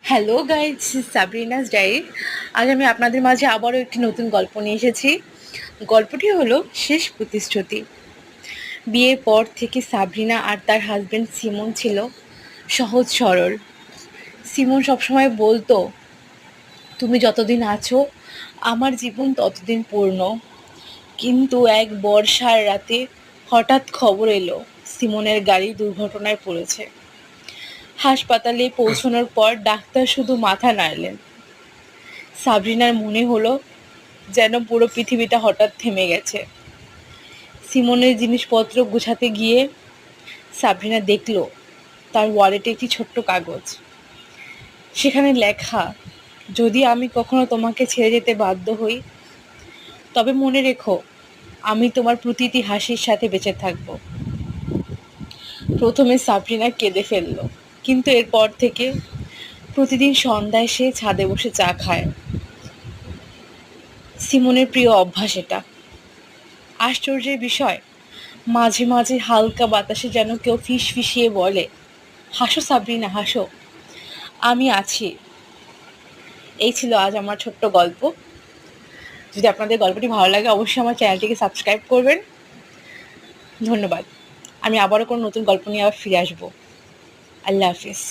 Hello guys, Sabrina's diary. আজ আমি আপনাদের মাঝে আবারও একটি নতুন গল্প নিয়ে এসেছি। গল্পটি হলো শেষ প্রতিশ্রুতি। বিয়ের পর থেকে সাবরিনা আর তার হাজবেন্ড সিমন ছিল সহজ সরল। সিমন সবসময় বলতো, তুমি যতদিন আছো আমার জীবন ততদিন পূর্ণ। কিন্তু এক বর্ষার রাতে হঠাৎ খবর এলো সিমনের গাড়ি দুর্ঘটনায় পড়েছে। হাসপাতালে পৌঁছানোর পর ডাক্তার শুধু মাথা নাড়লেন। সাবরিনার মনে হলো যেন পুরো পৃথিবীটা হঠাৎ থেমে গেছে। সিমনের জিনিসপত্র গুছাতে গিয়ে সাবরিনা দেখল তার ওয়ালেটে একটি ছোট্ট কাগজ। সেখানে লেখা, যদি আমি কখনো তোমাকে ছেড়ে যেতে বাধ্য হই তবে মনে রেখো আমি তোমার প্রতিটি হাসির সাথে বেঁচে থাকব। প্রথমে সাবরিনা কেঁদে ফেলল, কিন্তু এরপর থেকে প্রতিদিন সন্ধ্যায় সে ছাদে বসে চা খায়। সিমনের প্রিয় অভ্যাস এটা। আশ্চর্যের বিষয়, মাঝে মাঝে হালকা বাতাসে যেন কেউ ফিসফিসিয়ে বলে, হাসো সাবরিনা হাসো, আমি আছি। এই ছিল আজ আমার ছোট্ট গল্প। যদি আপনাদের গল্পটি ভালো লাগে অবশ্যই আমার চ্যানেলটিকে সাবস্ক্রাইব করবেন। ধন্যবাদ। আমি আবারও কোনো নতুন গল্প নিয়ে আবার ফিরে আসবো। আল্লাহ হাফিজ।